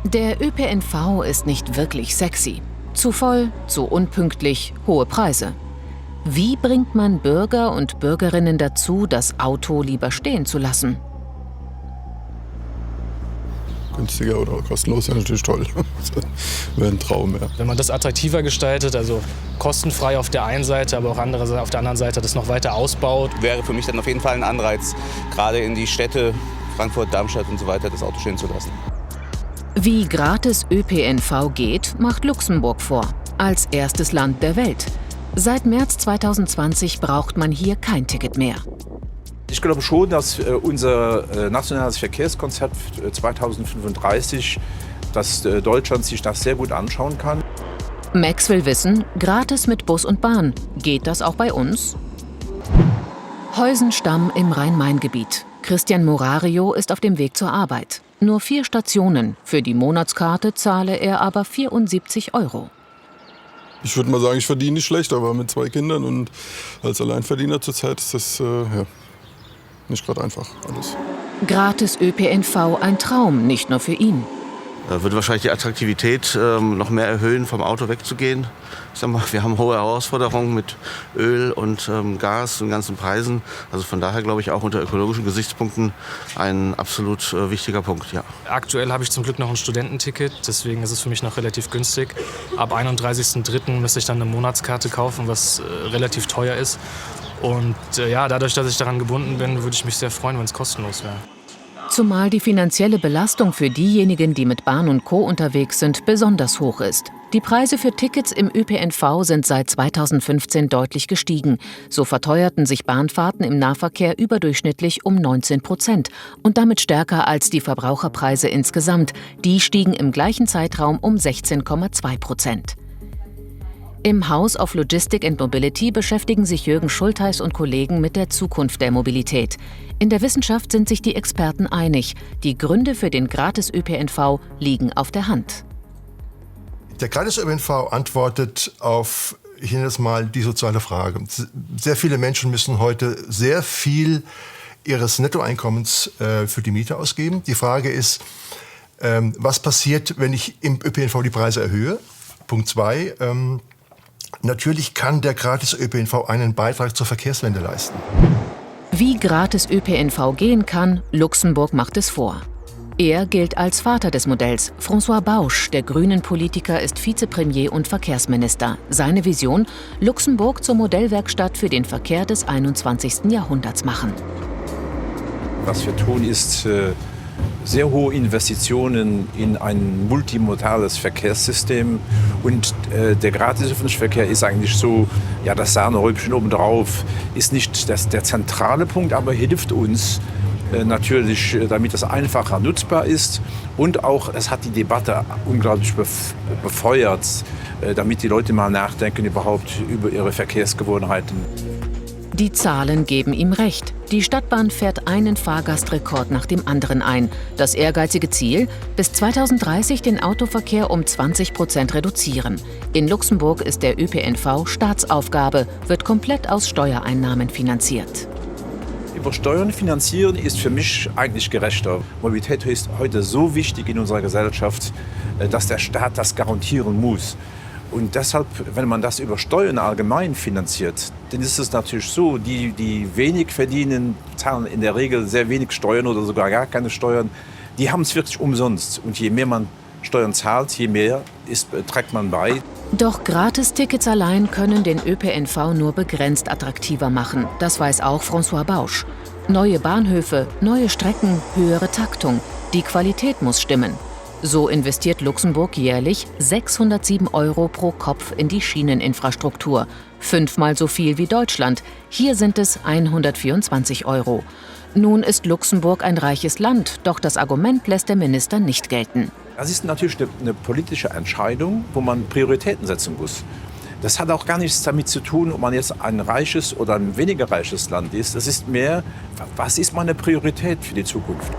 Der ÖPNV ist nicht wirklich sexy. Zu voll, zu unpünktlich, hohe Preise. Wie bringt man Bürger und Bürgerinnen dazu, das Auto lieber stehen zu lassen? Günstiger oder kostenlos wäre natürlich toll. Das wäre ein Traum, ja. Wenn man das attraktiver gestaltet, also kostenfrei auf der einen Seite, aber auch auf der anderen Seite das noch weiter ausbaut. Wäre für mich dann auf jeden Fall ein Anreiz, gerade in die Städte, Frankfurt, Darmstadt und so weiter, das Auto stehen zu lassen. Wie gratis ÖPNV geht, macht Luxemburg vor. Als erstes Land der Welt. Seit März 2020 braucht man hier kein Ticket mehr. Ich glaube schon, dass unser nationales Verkehrskonzept 2035, dass Deutschland sich das sehr gut anschauen kann. Max will wissen, gratis mit Bus und Bahn. Geht das auch bei uns? Heusenstamm im Rhein-Main-Gebiet. Christian Morario ist auf dem Weg zur Arbeit. Nur 4 Stationen. Für die Monatskarte zahle er aber 74 €. Ich würde mal sagen, ich verdiene nicht schlecht, aber mit 2 Kindern und als Alleinverdiener zurzeit ist das nicht gerade einfach alles. Gratis ÖPNV ein Traum, nicht nur für ihn. Da würde wahrscheinlich die Attraktivität noch mehr erhöhen, vom Auto wegzugehen. Ich sag mal, wir haben hohe Herausforderungen mit Öl und Gas und ganzen Preisen. Also von daher glaube ich auch unter ökologischen Gesichtspunkten ein absolut wichtiger Punkt, ja. Aktuell habe ich zum Glück noch ein Studententicket, deswegen ist es für mich noch relativ günstig. Ab 31.03. müsste ich dann eine Monatskarte kaufen, was relativ teuer ist. Und dadurch, dass ich daran gebunden bin, würde ich mich sehr freuen, wenn es kostenlos wäre. Zumal die finanzielle Belastung für diejenigen, die mit Bahn und Co. unterwegs sind, besonders hoch ist. Die Preise für Tickets im ÖPNV sind seit 2015 deutlich gestiegen. So verteuerten sich Bahnfahrten im Nahverkehr überdurchschnittlich um 19% und damit stärker als die Verbraucherpreise insgesamt. Die stiegen im gleichen Zeitraum um 16,2%. Im House of Logistic and Mobility beschäftigen sich Jürgen Schultheis und Kollegen mit der Zukunft der Mobilität. In der Wissenschaft sind sich die Experten einig. Die Gründe für den Gratis-ÖPNV liegen auf der Hand. Der Gratis-ÖPNV antwortet auf, ich nenne es mal, die soziale Frage. Sehr viele Menschen müssen heute sehr viel ihres Nettoeinkommens für die Miete ausgeben. Die Frage ist, was passiert, wenn ich im ÖPNV die Preise erhöhe? Punkt 2. Natürlich kann der Gratis-ÖPNV einen Beitrag zur Verkehrswende leisten. Wie Gratis-ÖPNV gehen kann, Luxemburg macht es vor. Er gilt als Vater des Modells. François Bausch, der Grünen-Politiker, ist Vizepremier und Verkehrsminister. Seine Vision: Luxemburg zur Modellwerkstatt für den Verkehr des 21. Jahrhunderts machen. Was wir tun, ist sehr hohe Investitionen in ein multimodales Verkehrssystem. Und der Gratis-Öffentlichverkehr ist eigentlich so, ja, das Sahnehäubchen obendrauf, ist nicht der zentrale Punkt, aber hilft uns natürlich, damit es einfacher nutzbar ist. Und auch, es hat die Debatte unglaublich befeuert, damit die Leute mal nachdenken überhaupt über ihre Verkehrsgewohnheiten. Die Zahlen geben ihm recht. Die Stadtbahn fährt einen Fahrgastrekord nach dem anderen ein. Das ehrgeizige Ziel: bis 2030 den Autoverkehr um 20% reduzieren. In Luxemburg ist der ÖPNV Staatsaufgabe, wird komplett aus Steuereinnahmen finanziert. Über Steuern finanzieren ist für mich eigentlich gerechter. Mobilität ist heute so wichtig in unserer Gesellschaft, dass der Staat das garantieren muss. Und deshalb, wenn man das über Steuern allgemein finanziert, dann ist es natürlich so, die wenig verdienen, zahlen in der Regel sehr wenig Steuern oder sogar gar keine Steuern. Die haben es wirklich umsonst. Und je mehr man Steuern zahlt, je mehr trägt man bei. Doch Gratistickets allein können den ÖPNV nur begrenzt attraktiver machen. Das weiß auch François Bausch. Neue Bahnhöfe, neue Strecken, höhere Taktung. Die Qualität muss stimmen. So investiert Luxemburg jährlich 607 € pro Kopf in die Schieneninfrastruktur. 5-mal so viel wie Deutschland. Hier sind es 124 €. Nun ist Luxemburg ein reiches Land, doch das Argument lässt der Minister nicht gelten. Das ist natürlich eine politische Entscheidung, wo man Prioritäten setzen muss. Das hat auch gar nichts damit zu tun, ob man jetzt ein reiches oder ein weniger reiches Land ist. Es ist mehr, was ist meine Priorität für die Zukunft?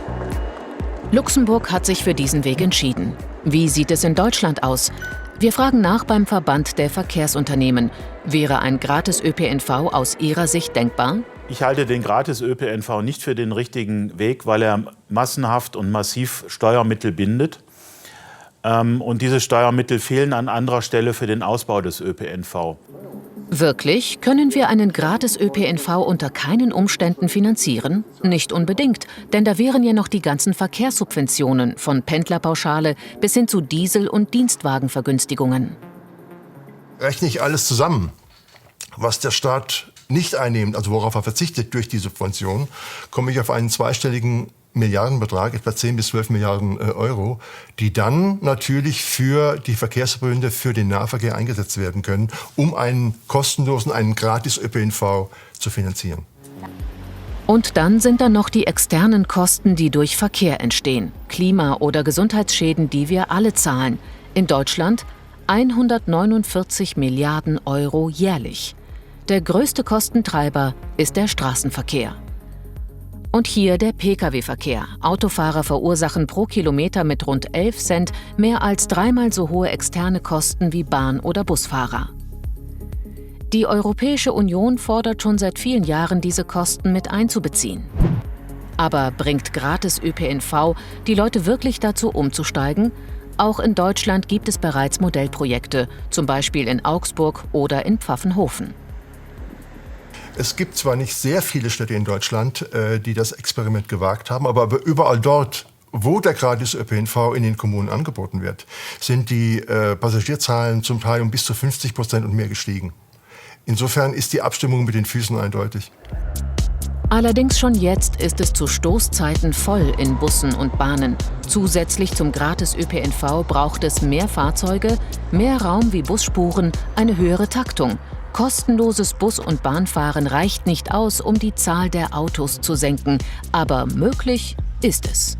Luxemburg hat sich für diesen Weg entschieden. Wie sieht es in Deutschland aus? Wir fragen nach beim Verband der Verkehrsunternehmen. Wäre ein Gratis-ÖPNV aus Ihrer Sicht denkbar? Ich halte den Gratis-ÖPNV nicht für den richtigen Weg, weil er massenhaft und massiv Steuermittel bindet. Und diese Steuermittel fehlen an anderer Stelle für den Ausbau des ÖPNV. Wirklich? Können wir einen Gratis-ÖPNV unter keinen Umständen finanzieren? Nicht unbedingt, denn da wären ja noch die ganzen Verkehrssubventionen, von Pendlerpauschale bis hin zu Diesel- und Dienstwagenvergünstigungen. Rechne ich alles zusammen, was der Staat nicht einnimmt, also worauf er verzichtet durch die Subvention, komme ich auf einen zweistelligen Milliardenbetrag, etwa 10 bis 12 Milliarden Euro, die dann natürlich für die Verkehrsverbünde, für den Nahverkehr eingesetzt werden können, um einen kostenlosen, einen Gratis-ÖPNV zu finanzieren. Und dann sind da noch die externen Kosten, die durch Verkehr entstehen. Klima- oder Gesundheitsschäden, die wir alle zahlen. In Deutschland 149 Milliarden Euro jährlich. Der größte Kostentreiber ist der Straßenverkehr. Und hier der Pkw-Verkehr. Autofahrer verursachen pro Kilometer mit rund 11 Cent mehr als 3-mal so hohe externe Kosten wie Bahn- oder Busfahrer. Die Europäische Union fordert schon seit vielen Jahren, diese Kosten mit einzubeziehen. Aber bringt gratis ÖPNV die Leute wirklich dazu, umzusteigen? Auch in Deutschland gibt es bereits Modellprojekte, zum Beispiel in Augsburg oder in Pfaffenhofen. Es gibt zwar nicht sehr viele Städte in Deutschland, die das Experiment gewagt haben, aber überall dort, wo der Gratis-ÖPNV in den Kommunen angeboten wird, sind die Passagierzahlen zum Teil um bis zu 50% und mehr gestiegen. Insofern ist die Abstimmung mit den Füßen eindeutig. Allerdings schon jetzt ist es zu Stoßzeiten voll in Bussen und Bahnen. Zusätzlich zum Gratis-ÖPNV braucht es mehr Fahrzeuge, mehr Raum wie Busspuren, eine höhere Taktung. Kostenloses Bus- und Bahnfahren reicht nicht aus, um die Zahl der Autos zu senken. Aber möglich ist es.